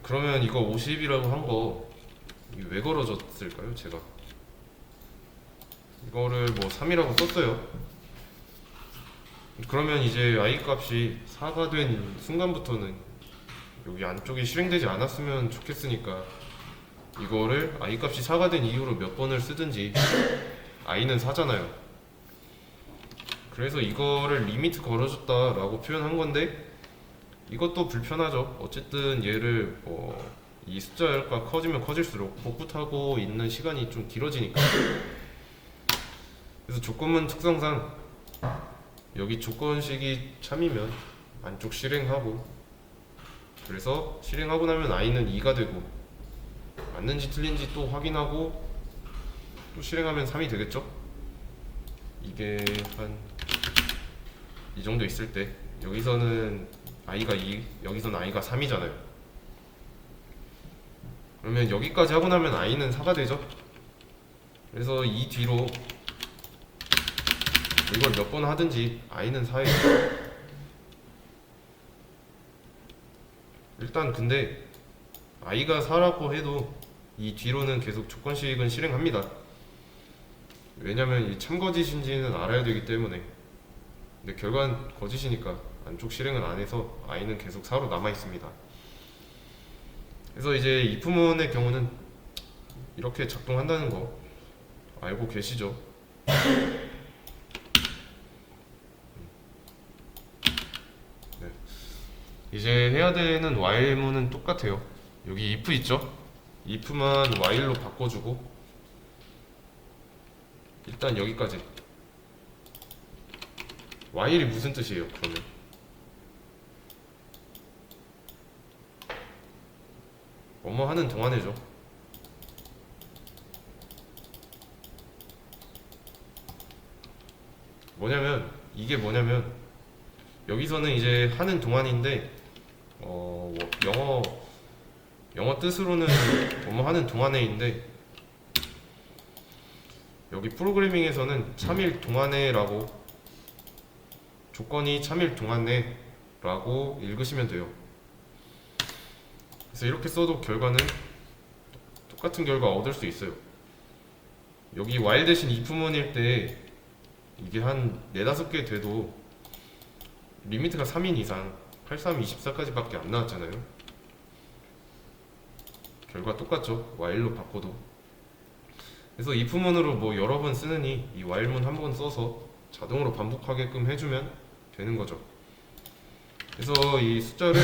그러면 이거 50이라고 한 거 왜 걸어줬을까요? 제가 이거를 뭐 3이라고 썼어요. 그러면 이제 i 값이 4가 된 순간부터는 여기 안쪽이 실행되지 않았으면 좋겠으니까 이거를 i 값이 4가 된 이후로 몇 번을 쓰든지 i는 4잖아요. 그래서 이거를 리미트 걸어줬다라고 표현한 건데 이것도 불편하죠. 어쨌든 얘를 이 숫자가 커지면 커질수록 복붙하고 있는 시간이 좀 길어지니까. 그래서 조건문 특성상 여기 조건식이 참이면 안쪽 실행하고, 그래서 실행하고 나면 i는 2가 되고 맞는지 틀린지 또 확인하고 또 실행하면 3이 되겠죠. 이게 한 이 정도 있을 때 여기서는 i가 2, 여기서는 i가 3이잖아요. 그러면 여기까지 하고 나면 i는 4가 되죠. 그래서 이 뒤로 이걸 몇 번 하든지 i는 4예요. 일단 근데 i가 4라고 해도 이 뒤로는 계속 조건식은 실행합니다. 왜냐면 이 참거짓인지는 알아야 되기 때문에. 근데 결과는 거짓이니까 안쪽 실행은 안 해서 i는 계속 4로 남아 있습니다. 그래서 이제 if문의 경우는 이렇게 작동한다는 거 알고 계시죠? 네. 이제 해야 되는 while문은 똑같아요. 여기 if 있죠? if만 while로 바꿔주고, 일단 여기까지. while이 무슨 뜻이에요? 그러면 뭐뭐 하는 동안에죠. 이게 뭐냐면 여기서는 이제 하는 동안인데 영어 뜻으로는 뭐뭐 하는 동안에인데 여기 프로그래밍에서는 참일 동안에라고, 조건이 참일 동안에라고 읽으시면 돼요. 그래서 이렇게 써도 결과는 똑같은 결과 얻을 수 있어요. 여기 while 대신 if문일 때 이게 한 4-5개 돼도 리미트가 3인 이상 83, 24까지밖에 안 나왔잖아요. 결과 똑같죠. while로 바꿔도. 그래서 if문으로 뭐 여러 번 쓰느니 이 while문 한 번 써서 자동으로 반복하게끔 해주면 되는 거죠. 그래서 이 숫자를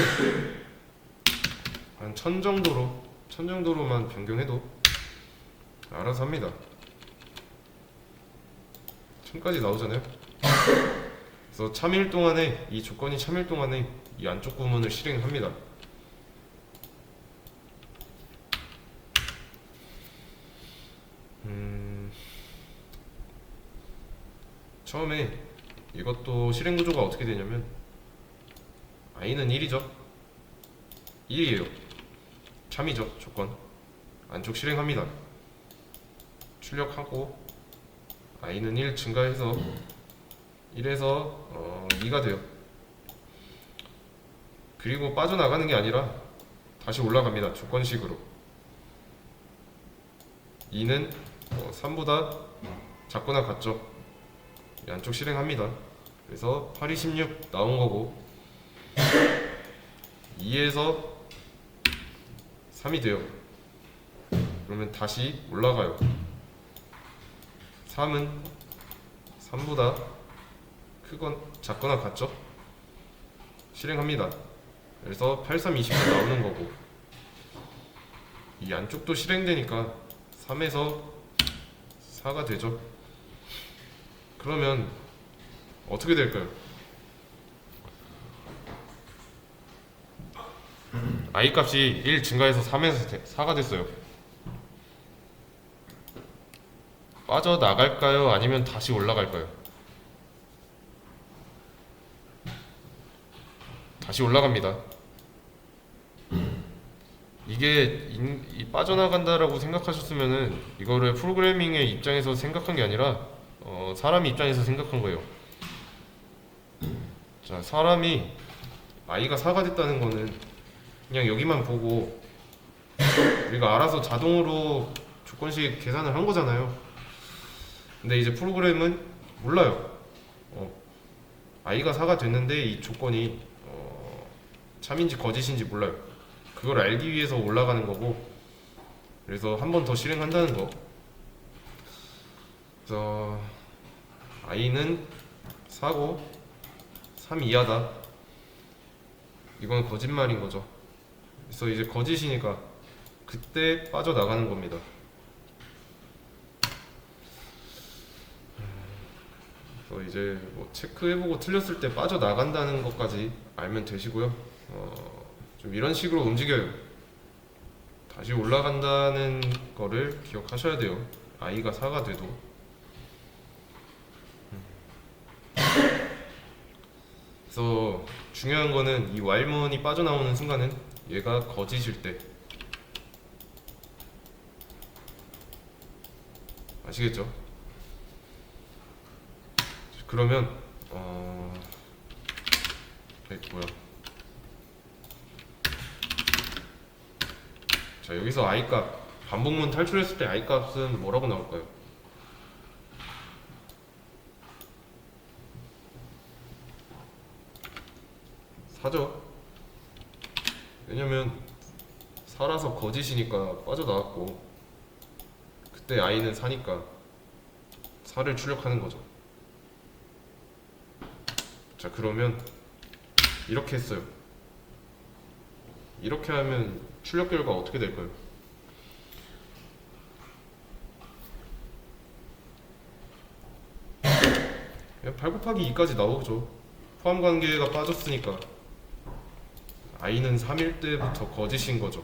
한 1000 정도로만 변경해도 알아서 합니다. 1000까지 나오잖아요. 그래서 참일 동안에, 이 조건이 참일 동안에 이 안쪽 구문을 실행합니다. 처음에 이것도 실행 구조가 어떻게 되냐면 i는 1이죠. 1이에요. 참이죠. 조건. 안쪽 실행합니다. 출력하고 i는 1 증가해서 1에서 2가 돼요. 그리고 빠져나가는 게 아니라 다시 올라갑니다. 조건식으로. 2는 3보다 작거나 같죠. 이 안쪽 실행합니다. 그래서 8, 16 나온 거고 2에서 3이 돼요. 그러면 다시 올라가요. 3은 3보다 크건 작거나 같죠? 실행합니다. 그래서 8, 3, 20도 나오는 거고 이 안쪽도 실행되니까 3에서 4가 되죠. 그러면 어떻게 될까요? i 값이 1 증가해서 3에서 4가 됐어요. 빠져나갈까요? 아니면 다시 올라갈까요? 다시 올라갑니다. 이게 빠져나간다라고 생각하셨으면은 이거를 프로그래밍의 입장에서 생각한 게 아니라 사람 입장에서 생각한 거예요. 자, 사람이 i가 4가 됐다는 거는 그냥 여기만 보고 우리가 알아서 자동으로 조건식 계산을 한 거잖아요. 근데 이제 프로그램은 몰라요. i가 4가 됐는데 이 조건이 참인지 거짓인지 몰라요. 그걸 알기 위해서 올라가는 거고, 그래서 한 번 더 실행한다는 거. 그래서 i는 4고 3 이하다. 이건 거짓말인 거죠. 그래서 이제 거짓이니까 그때 빠져나가는 겁니다. 그래서 이제 뭐 체크해보고 틀렸을 때 빠져나간다는 것까지 알면 되시고요. 좀 이런 식으로 움직여요. 다시 올라간다는 거를 기억하셔야 돼요. i가 4가 돼도. 그래서 중요한 거는 이 while문이 빠져나오는 순간은 얘가 거짓일 때. 아시겠죠? 그러면 뭐야? 자, 여기서 i 값, 반복문 탈출했을 때 i 값은 뭐라고 나올까요? 4죠. 왜냐면 4라서 거짓이니까 빠져나왔고, 그때 i는 4니까 4를 출력하는 거죠. 자, 그러면 이렇게 했어요. 이렇게 하면 출력 결과 어떻게 될까요? 그냥 8 곱하기 2까지 나오죠. 포함 관계가 빠졌으니까 i는 3일 때부터 거짓인 거죠.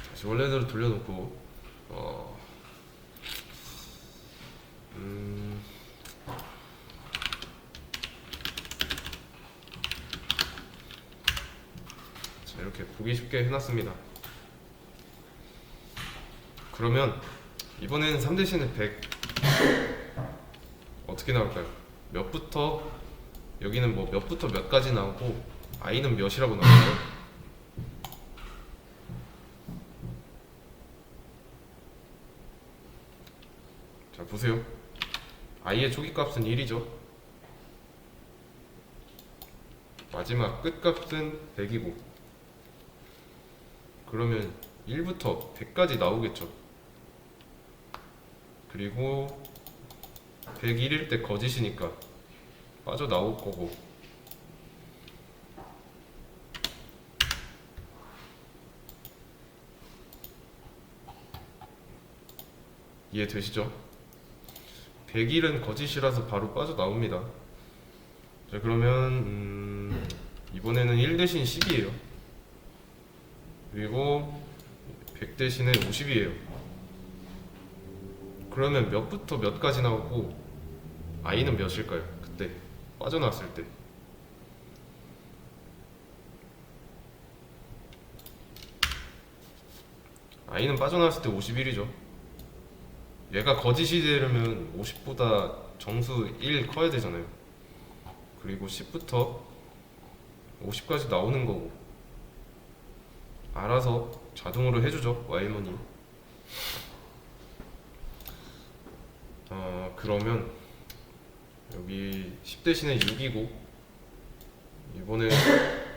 다시 원래대로 돌려놓고 자, 이렇게 보기 쉽게 해놨습니다. 그러면 이번에는 3 대신에 100 어떻게 나올까요? 몇부터, 여기는 뭐 몇부터 몇까지 나오고 i는 몇이라고 나올까요? 자, 보세요. i의 초기값은 1이죠. 마지막 끝값은 100이고, 그러면 1부터 100까지 나오겠죠. 그리고 101일 때 거짓이니까 빠져나올 거고, 이해되시죠? 100일은 거짓이라서 바로 빠져나옵니다. 자, 그러면 이번에는 1 대신 10이에요. 그리고 100 대신에 50이에요. 그러면 몇부터 몇까지 나오고 i는 몇일까요? 그때 빠져나왔을 때. i는 빠져나왔을 때 51이죠. 얘가 거짓이 되려면 50보다 정수 1 커야 되잖아요. 그리고 10부터 50까지 나오는 거고, 알아서 자동으로 해주죠, while문이. 그러면 여기 10 대신에 6이고, 이번에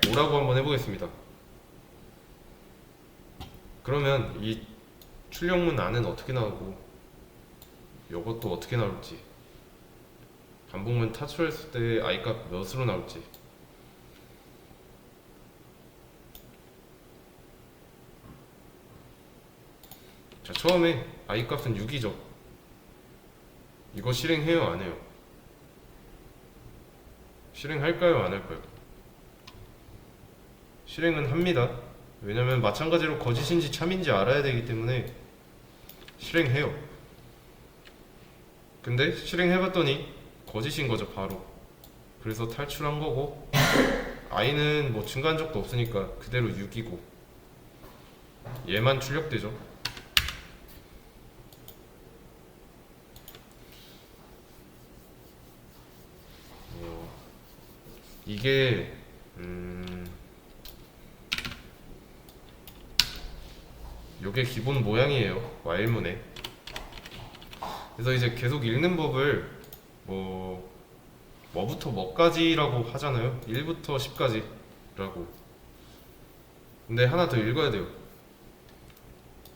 5라고 한번 해보겠습니다. 그러면 이 출력문 안은 어떻게 나오고 이것도 어떻게 나올지, 반복문 탈출했을 때 i 값 몇으로 나올지. 자, 처음에 i 값은 6이죠. 이거 실행해요, 안 해요? 실행할까요, 안 할까요? 실행은 합니다. 왜냐면 마찬가지로 거짓인지 참인지 알아야 되기 때문에 실행해요. 근데 실행해봤더니 거짓인 거죠, 바로. 그래서 탈출한 거고, i는 뭐 증가한 적도 없으니까 그대로 6이고, 얘만 출력되죠. 이게 요게 기본 모양이에요, 와일문의. 그래서 이제 계속 읽는 법을 뭐부터 뭐까지라고 하잖아요. 1부터 10까지라고. 근데 하나 더 읽어야 돼요.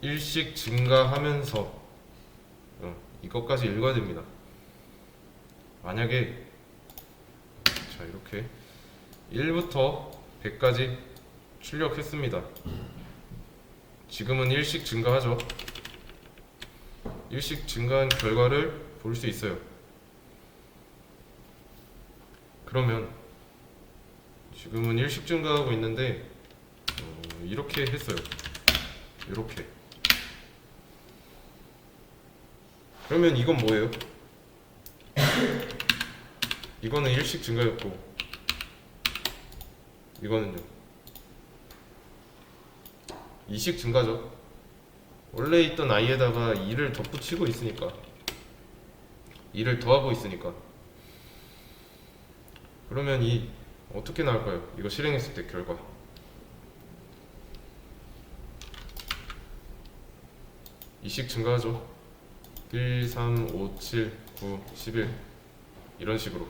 일씩 증가하면서 이것까지 읽어야 됩니다. 만약에 자 이렇게 1부터 100까지 출력했습니다. 지금은 일씩 증가하죠. 일씩 증가한 결과를 볼 수 있어요. 그러면 지금은 일씩 증가하고 있는데 이렇게 했어요. 이렇게. 그러면 이건 뭐예요? 이거는 일씩 증가였고 이거는요? 이씩 증가죠. 원래 있던 i에다가 2를 덧붙이고 있으니까, 2를 더하고 있으니까. 그러면 이 어떻게 나올까요? 이거 실행했을 때 결과. 2씩 증가하죠. 1, 3, 5, 7, 9, 11 이런 식으로.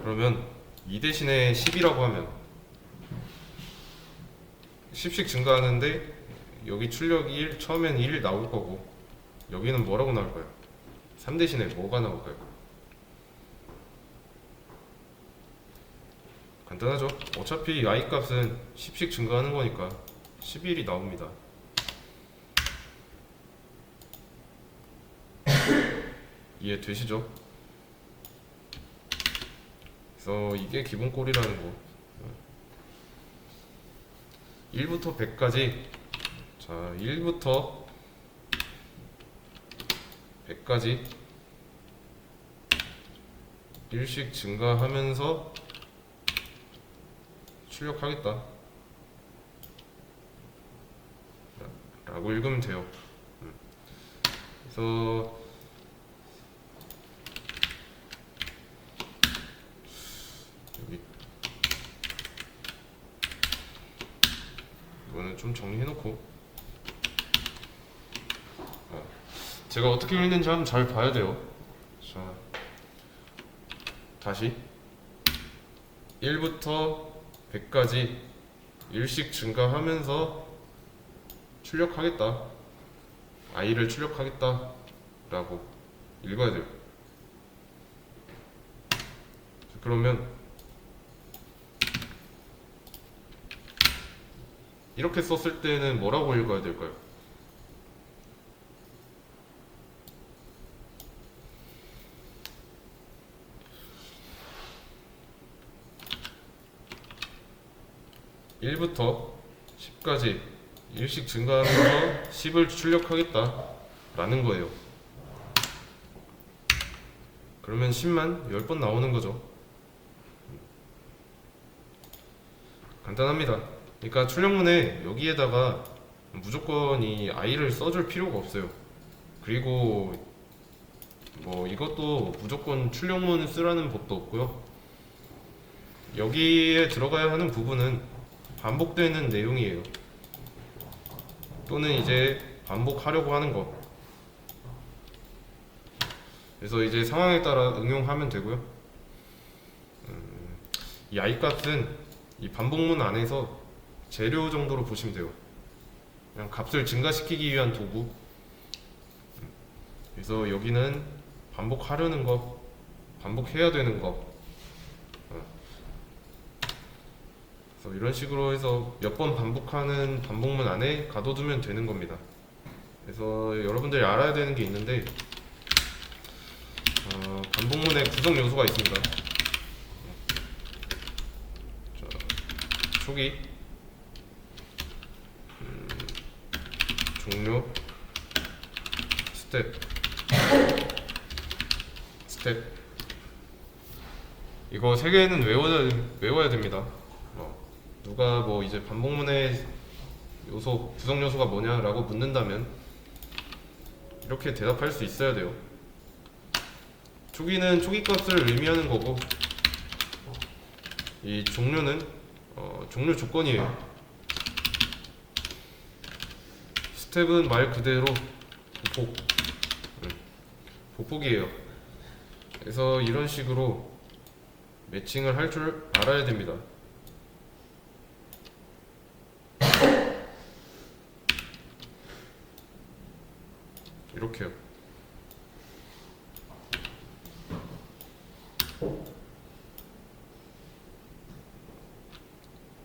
그러면 2 대신에 10이라고 하면 10씩 증가하는데 여기 출력이 1, 처음에는 1 나올 거고 여기는 뭐라고 나올까요? 3 대신에 뭐가 나올까요? 간단하죠? 어차피 i 값은 10씩 증가하는 거니까 11이 나옵니다. 이해되시죠? 그래서 이게 기본꼴이라는 거. 1부터 100까지. 자, 1부터 100까지 일씩 증가하면서 출력하겠다 라고 읽으면 돼요. 그래서 여기 이거는 좀 정리해놓고 제가 어떻게 읽는지 한번 잘 봐야 돼요. 자, 다시 1부터 100까지 일씩 증가하면서 출력하겠다, i를 출력하겠다 라고 읽어야 돼요. 그러면 이렇게 썼을 때는 뭐라고 읽어야 될까요? (1부터 10까지) 일씩 증가하면서 10을 출력하겠다 라는 거예요. 그러면 10만 10번 나오는 거죠. 간단합니다. 그러니까 출력문에 여기에다가 무조건 이 i를 써줄 필요가 없어요. 그리고 뭐 이것도 무조건 출력문을 쓰라는 법도 없고요. 여기에 들어가야 하는 부분은 반복되는 내용이에요. 또는 이제 반복하려고 하는 거. 그래서 이제 상황에 따라 응용하면 되고요. 이 i 값은 이 반복문 안에서 재료 정도로 보시면 돼요. 그냥 값을 증가시키기 위한 도구. 그래서 여기는 반복하려는 거, 반복해야 되는 거. 그래서 이런 식으로 해서 몇 번 반복하는 반복문 안에 가둬두면 되는 겁니다. 그래서 여러분들이 알아야 되는 게 있는데, 반복문에 구성 요소가 있습니다. 자, 초기, 종료, 스텝. 이거 세 개는 외워야 됩니다. 누가 뭐 이제 반복문의 요소, 구성 요소가 뭐냐라고 묻는다면 이렇게 대답할 수 있어야 돼요. 초기는 초기 값을 의미하는 거고, 이 종료는 종료 조건이에요. 스텝은 말 그대로 보폭, 보폭이에요. 그래서 이런 식으로 매칭을 할 줄 알아야 됩니다. 이렇게요.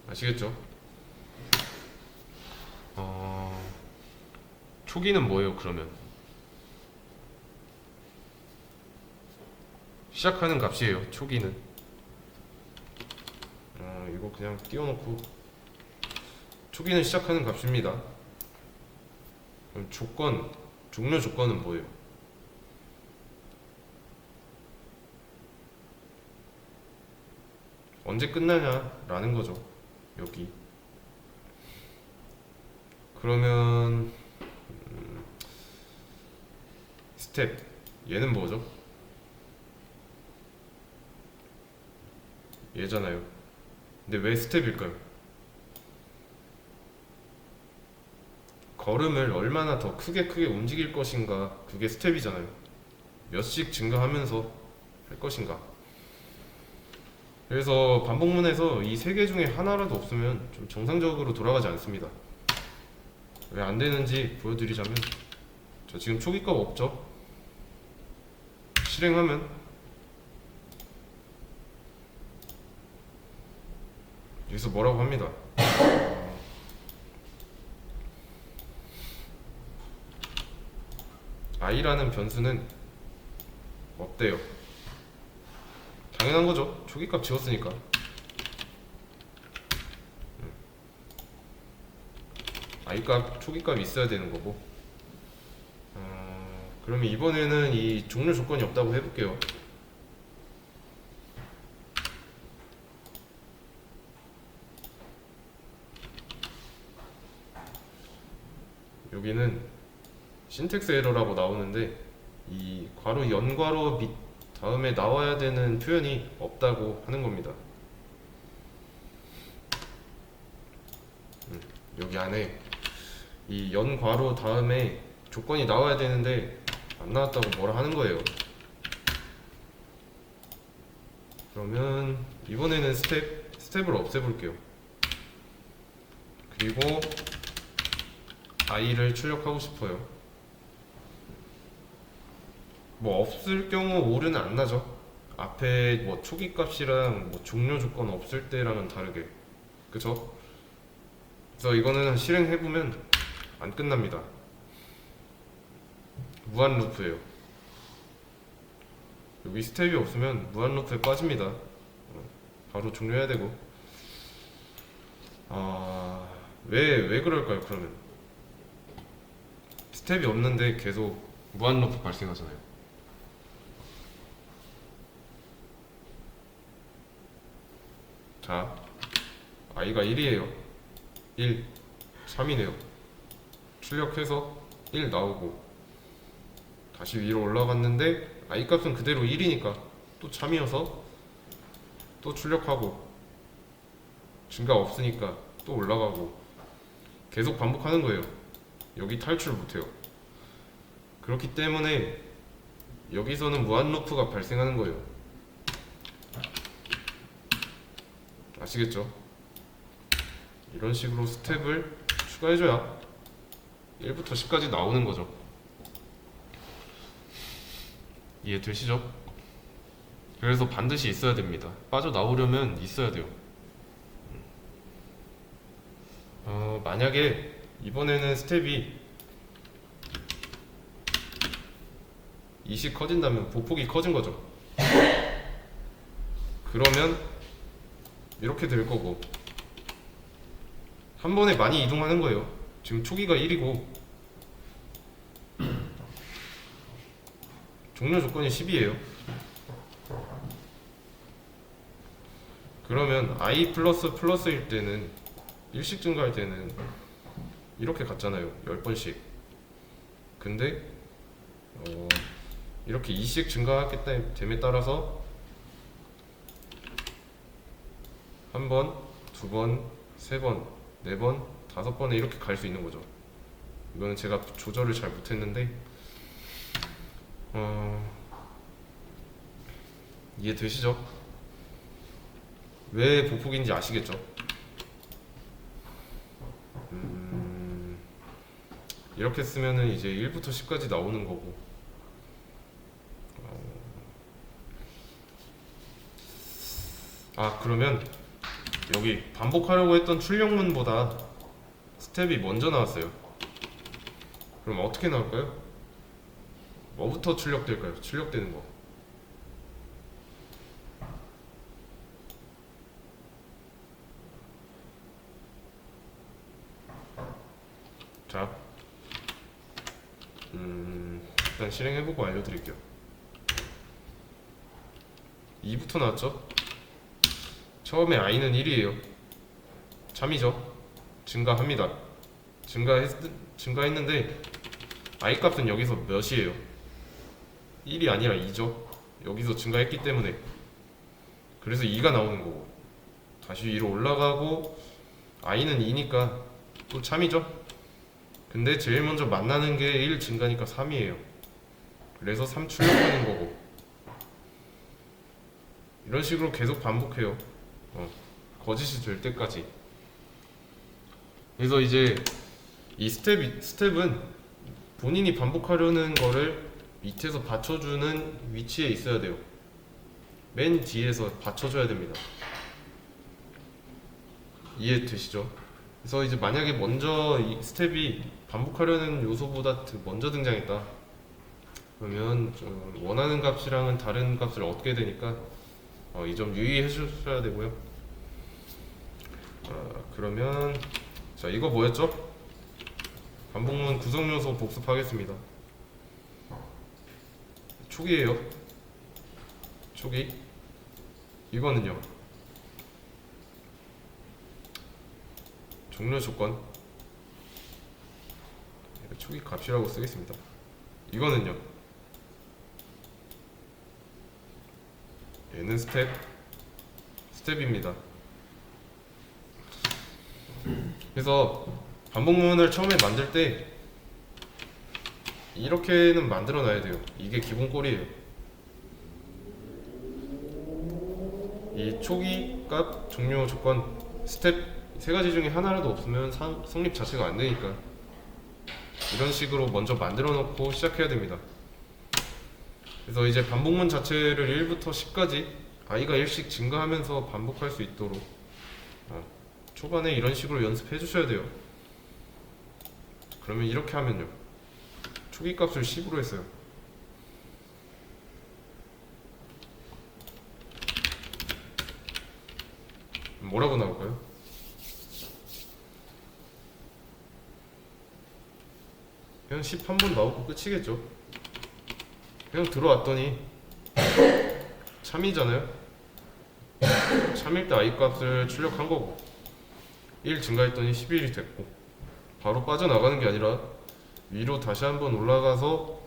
아시겠죠? 초기는 뭐예요, 그러면? 시작하는 값이에요, 초기는. 이거 그냥 띄워놓고. 초기는 시작하는 값입니다. 그럼 종료 조건은 뭐예요? 언제 끝나냐라는 거죠, 여기. 그러면 스텝, 얘는 뭐죠? 얘잖아요. 근데 왜 스텝일까요? 걸음을 얼마나 더 크게 움직일 것인가, 그게 스텝이잖아요. 몇씩 증가하면서 할 것인가. 그래서 반복문에서 이 세 개 중에 하나라도 없으면 좀 정상적으로 돌아가지 않습니다. 왜 안 되는지 보여드리자면, 저 지금 초기값 없죠? 실행하면 여기서 뭐라고 합니다. i라는 변수는 없대요. 당연한 거죠. 초기값 지웠으니까. i값, 초기값이 있어야 되는 거고. 그러면 이번에는 이 종료 조건이 없다고 해볼게요. 여기는 신텍스 에러라고 나오는데, 이 괄호 연괄호 밑 다음에 나와야 되는 표현이 없다고 하는 겁니다. 여기 안에 이 연괄호 다음에 조건이 나와야 되는데 안 나왔다고 뭐라 하는 거예요. 그러면 이번에는 스텝을 없애볼게요. 그리고 i를 출력하고 싶어요. 뭐 없을 경우 오류는 안 나죠. 앞에 뭐 초기 값이랑 뭐 종료 조건 없을 때랑은 다르게, 그쵸? 그래서 이거는 실행해보면 안 끝납니다. 무한 루프예요. 여기 스텝이 없으면 무한 루프에 빠집니다. 바로 종료해야 되고. 왜 그럴까요, 그러면? 스텝이 없는데 계속 무한 루프 발생하잖아요. 자, i가 1이에요. 1, 3이네요. 출력해서 1 나오고, 다시 위로 올라갔는데 i 값은 그대로 1이니까 또 참이어서 또 출력하고, 증가 없으니까 또 올라가고, 계속 반복하는 거예요. 여기 탈출 못해요. 그렇기 때문에 여기서는 무한 루프가 발생하는 거예요. 아시겠죠? 이런 식으로 스텝을 추가해줘야 1부터 10까지 나오는 거죠. 이해되시죠? 그래서 반드시 있어야 됩니다. 빠져나오려면 있어야 돼요. 만약에 이번에는 스텝이 2씩 커진다면 보폭이 커진 거죠. 그러면 이렇게 될 거고, 한 번에 많이 이동하는 거예요. 지금 초기가 1이고 종료 조건이 10이에요. 그러면 i 플러스일 때는 1씩 증가할 때는 이렇게 갔잖아요. 10번씩. 근데 이렇게 2씩 증가하기 됨에 따라서 한 번, 두 번, 세 번, 네 번, 다섯 번에 이렇게 갈 수 있는 거죠. 이거는 제가 조절을 잘 못했는데 이해되시죠? 왜 보폭인지 아시겠죠? 이렇게 쓰면은 이제 1부터 10까지 나오는 거고, 그러면 여기 반복하려고 했던 출력문보다 스텝이 먼저 나왔어요. 그럼 어떻게 나올까요? 뭐부터 출력될까요? 출력되는 거. 자, 일단 실행해보고 알려드릴게요. 2부터 나왔죠? 처음에 i는 1이에요. 참이죠? 증가합니다. 증가했는데 i 값은 여기서 몇이에요? 1이 아니라 2죠? 여기서 증가했기 때문에. 그래서 2가 나오는 거고, 다시 위로 올라가고 i는 2니까 또 참이죠? 근데 제일 먼저 만나는 게 1 증가니까 3이에요. 그래서 3 출력하는 거고, 이런 식으로 계속 반복해요. 거짓이 될 때까지. 그래서 이제 이 스텝은 본인이 반복하려는 거를 밑에서 받쳐주는 위치에 있어야 돼요. 맨 뒤에서 받쳐줘야 됩니다. 이해되시죠? 그래서 이제 만약에 먼저 이 스텝이 반복하려는 요소보다 먼저 등장했다, 그러면 좀 원하는 값이랑은 다른 값을 얻게 되니까 이 점 유의해 주셔야 되고요. 그러면 자, 이거 뭐였죠? 반복문 구성 요소 복습하겠습니다. 초기예요. 초기. 이거는요, 종료 조건. 초기 값이라고 쓰겠습니다. 이거는요, 얘는 스텝입니다. 그래서 반복문을 처음에 만들 때 이렇게는 만들어 놔야 돼요. 이게 기본 꼴이에요. 이 초기 값, 종료 조건, 스텝 세 가지 중에 하나라도 없으면 성립 자체가 안 되니까 이런 식으로 먼저 만들어 놓고 시작해야 됩니다. 그래서 이제 반복문 자체를 1부터 10까지 i가 1씩 증가하면서 반복할 수 있도록 초반에 이런 식으로 연습해 주셔야 돼요. 그러면 이렇게 하면요, 초기 값을 10으로 했어요. 뭐라고 나올까요? 그냥 10 한 번 나오고 끝이겠죠. 그냥 들어왔더니 참이잖아요. 참일 때 i 값을 출력한 거고, 1 증가했더니 11이 됐고, 바로 빠져나가는 게 아니라 위로 다시 한번 올라가서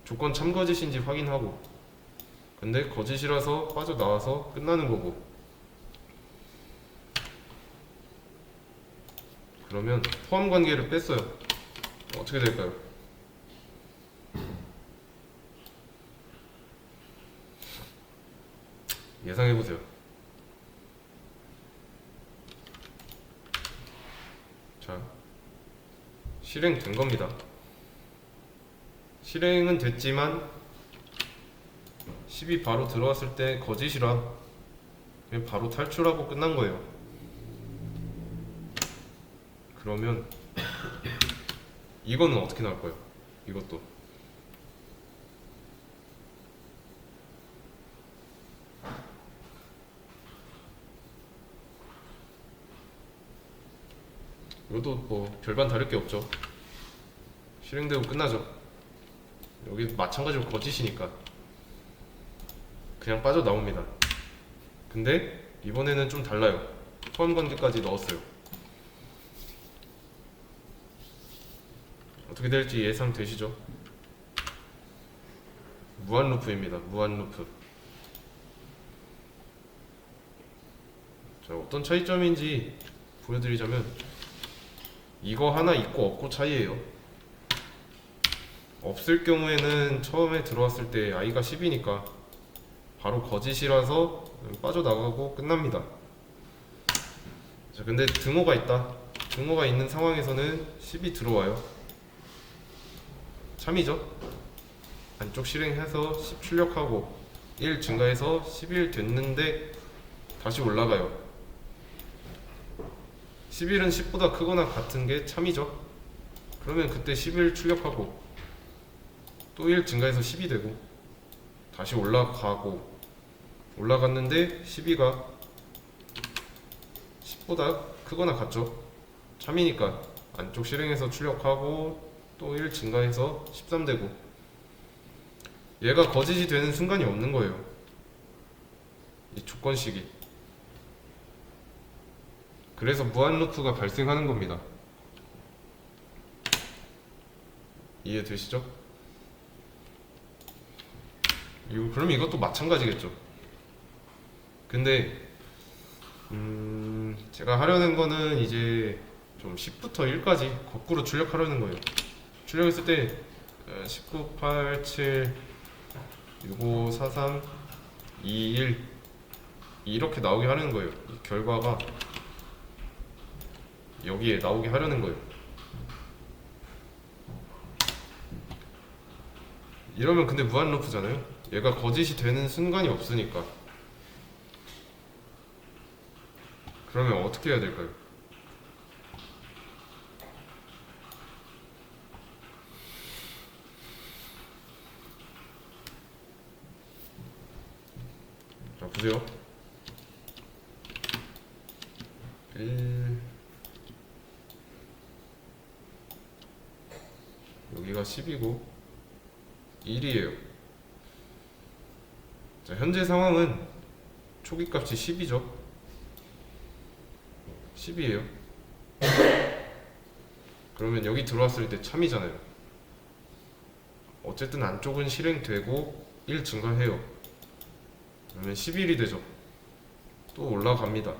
조건 참거짓인지 확인하고, 근데 거짓이라서 빠져나와서 끝나는 거고. 그러면 포함 관계를 뺐어요. 어떻게 될까요? 예상해보세요. 자, 실행된 겁니다. 실행은 됐지만 10이 바로 들어왔을 때 거짓이라 그냥 바로 탈출하고 끝난 거예요. 그러면 이거는 어떻게 나올 거예요? 이것도 뭐 별반 다를 게 없죠. 실행되고 끝나죠. 여기 마찬가지로 거짓이니까 그냥 빠져나옵니다. 근데 이번에는 좀 달라요. 포함 관계까지 넣었어요. 어떻게 될지 예상되시죠? 무한 루프입니다. 무한 루프. 자, 어떤 차이점인지 보여드리자면 이거 하나 있고 없고 차이예요. 없을 경우에는 처음에 들어왔을 때 i가 10이니까 바로 거짓이라서 빠져나가고 끝납니다. 자, 근데 등호가 있다. 등호가 있는 상황에서는 10이 들어와요. 참이죠. 안쪽 실행해서 10 출력하고 1 증가해서 11 됐는데 다시 올라가요. 11은 10보다 크거나 같은 게 참이죠. 그러면 그때 11 출력하고 또 1 증가해서 10이 되고 다시 올라가고 올라갔는데 12가 10보다 크거나 같죠. 참이니까 안쪽 실행해서 출력하고 또 1 증가해서 13 되고 얘가 거짓이 되는 순간이 없는 거예요. 이 조건식이. 그래서 무한 루프가 발생하는 겁니다. 이해되시죠? 그럼 이것도 마찬가지겠죠. 근데 제가 하려는 거는 이제 좀 10부터 1까지 거꾸로 출력하려는 거예요. 출력했을 때 19, 8, 7, 65, 43, 2, 1 이렇게 나오게 하는 거예요. 이 결과가 여기에 나오게 하려는 거예요. 이러면 근데 무한 루프잖아요. 얘가 거짓이 되는 순간이 없으니까. 그러면 어떻게 해야 될까요? 자, 보세요. 1 여기가 10이고 1이에요. 자, 현재 상황은 초기 값이 10이죠. 10이에요. 그러면 여기 들어왔을 때 참이잖아요. 어쨌든 안쪽은 실행되고 1 증가해요. 그러면 11이 되죠. 또 올라갑니다.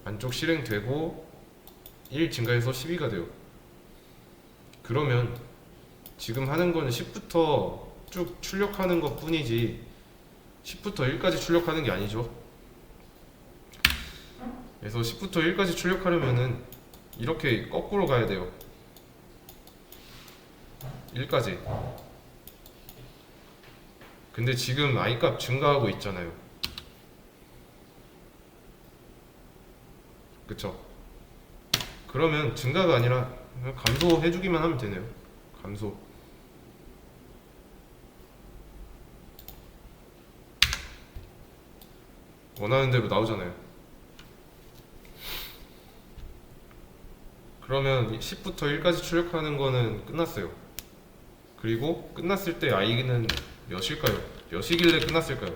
안쪽 실행되고 1 증가해서 12가 돼요. 그러면 지금 하는 거는 10부터 쭉 출력하는 것 뿐이지 10부터 1까지 출력하는 게 아니죠. 그래서 10부터 1까지 출력하려면은 이렇게 거꾸로 가야 돼요. 1까지. 근데 지금 i 값 증가하고 있잖아요. 그쵸? 그러면 증가가 아니라 감소해주기만 하면 되네요. 감소. 원하는 대로 나오잖아요. 그러면 10부터 1까지 출력하는 거는 끝났어요. 그리고 끝났을 때 i는 몇일까요? 몇이길래 끝났을까요?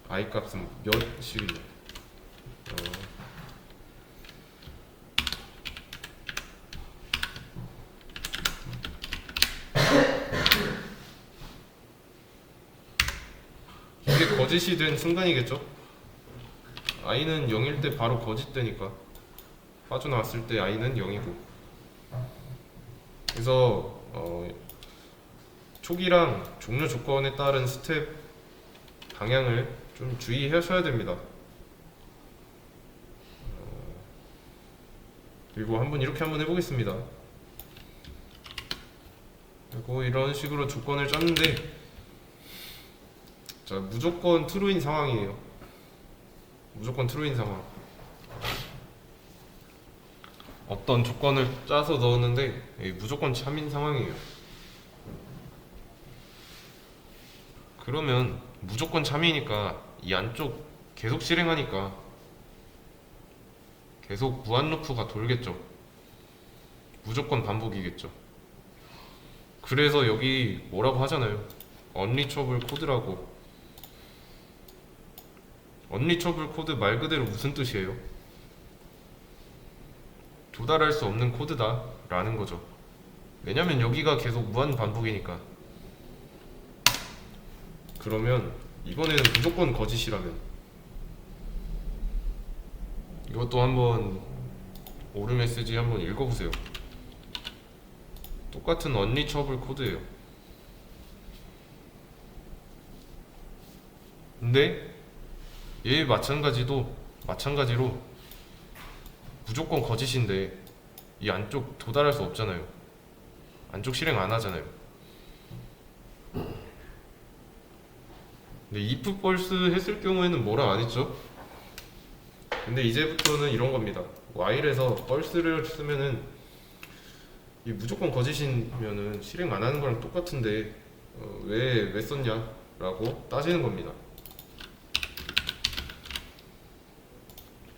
i 값은 몇이길래? 이게 거짓이 된 순간이겠죠? i는 0일 때 바로 거짓되니까 빠져나왔을 때 i는 0이고 그래서 초기랑 종료 조건에 따른 스텝 방향을 좀 주의하셔야 됩니다. 그리고 이렇게 한번 해보겠습니다. 그리고 이런 식으로 조건을 짰는데 자, 무조건 true인 상황이에요. 무조건 true인 상황. 어떤 조건을 짜서 넣었는데 무조건 참인 상황이에요. 그러면 무조건 참이니까 이 안쪽 계속 실행하니까 계속 무한 루프가 돌겠죠. 무조건 반복이겠죠. 그래서 여기 뭐라고 하잖아요. unreachable 코드라고. unreachable 코드 말 그대로 무슨 뜻이에요? 도달할 수 없는 코드다 라는 거죠. 왜냐면 여기가 계속 무한 반복이니까. 그러면 이번에는 무조건 거짓이라면 이것도 한번 오류 메시지 한번 읽어보세요. 똑같은 언리처블 코드예요. 근데 얘 마찬가지로 무조건 거짓인데 이 안쪽 도달할 수 없잖아요. 안쪽 실행 안 하잖아요. 근데 if false 했을 경우에는 뭐라 안 했죠? 근데 이제부터는 이런 겁니다. while에서 false를 쓰면은 이 무조건 거짓이면은 실행 안 하는 거랑 똑같은데 왜 썼냐? 라고 따지는 겁니다.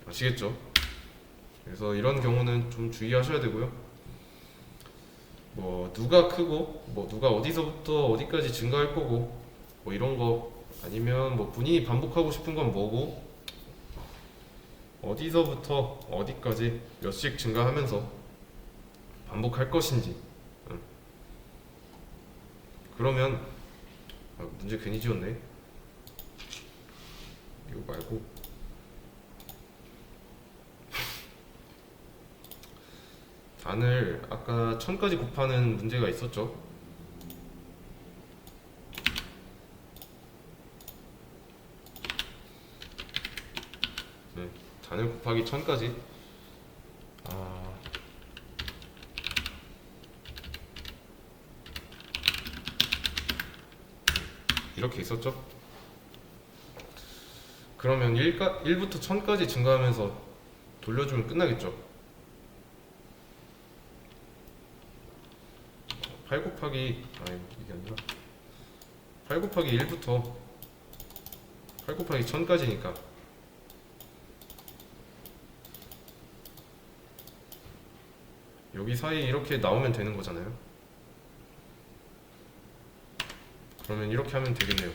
아시겠죠? 그래서 이런 경우는 좀 주의하셔야 되고요. 뭐 누가 크고 뭐 누가 어디서부터 어디까지 증가할 거고 뭐 이런 거 아니면 뭐 본인이 반복하고 싶은 건 뭐고 어디서부터 어디까지 몇씩 증가하면서 반복할 것인지 그러면 문제 괜히 지웠네. 이거 말고 단을 아까 1000까지 곱하는 문제가 있었죠. 네, 단을 곱하기 1000까지 이렇게 있었죠. 그러면 1부터 1000까지 증가하면서 돌려주면 끝나겠죠. 8 곱하기 이게 아니라 8 곱하기 1부터 8 곱하기 1000까지니까 여기 사이 이렇게 나오면 되는 거잖아요. 그러면 이렇게 하면 되겠네요.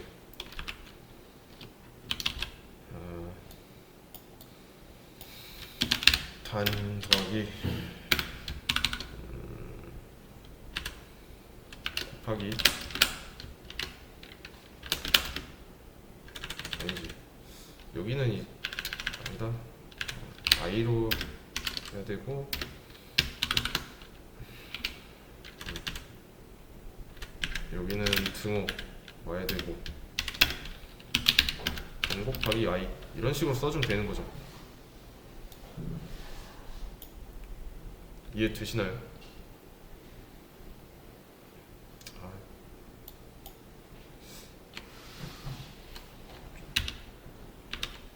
단 더하기 곱하기 아니지 여기는 아니다 i로 해야 되고 여기는 등호 와야 되고 단 곱하기 i 이런 식으로 써주면 되는 거죠. 이해 되시나요?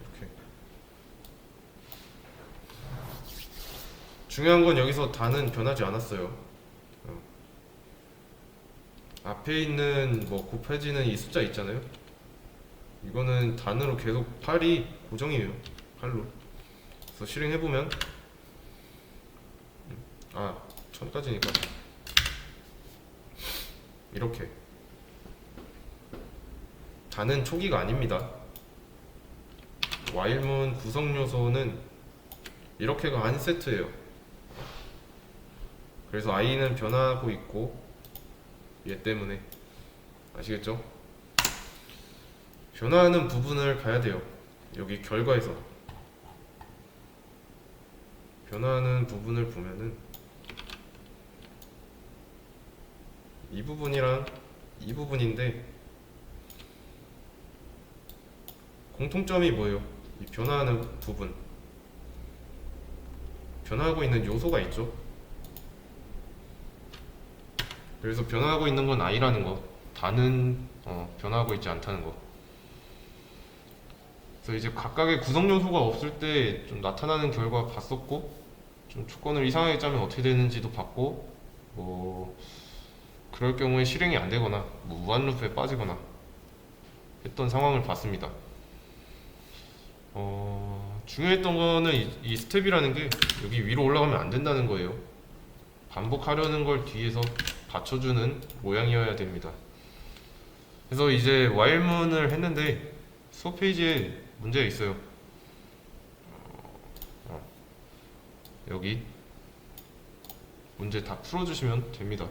이렇게 중요한 건 여기서 단은 변하지 않았어요. 앞에 있는 뭐 곱해지는 이 숫자 있잖아요. 이거는 단으로 계속 8이 고정이에요. 8로. 그래서 실행해보면 1000까지니까 이렇게 단은 초기가 아닙니다. while문 구성 요소는 이렇게가 한 세트예요. 그래서 i는 변하고 있고 얘 때문에 아시겠죠? 변화하는 부분을 봐야 돼요. 여기 결과에서 변화하는 부분을 보면은 이 부분이랑 이 부분인데 공통점이 뭐예요? 이 변화하는 부분 변화하고 있는 요소가 있죠. 그래서 변화하고 있는 건 i라는 거 단은 변화하고 있지 않다는 거. 그래서 이제 각각의 구성 요소가 없을 때 좀 나타나는 결과 봤었고 좀 조건을 이상하게 짜면 어떻게 되는지도 봤고 뭐 그럴 경우에 실행이 안 되거나 뭐 무한루프에 빠지거나 했던 상황을 봤습니다. 중요했던 거는 이 스텝이라는 게 여기 위로 올라가면 안 된다는 거예요. 반복하려는 걸 뒤에서 받쳐주는 모양이어야 됩니다. 그래서 이제 while문을 했는데 수업 페이지에 문제가 있어요. 여기 문제 다 풀어주시면 됩니다.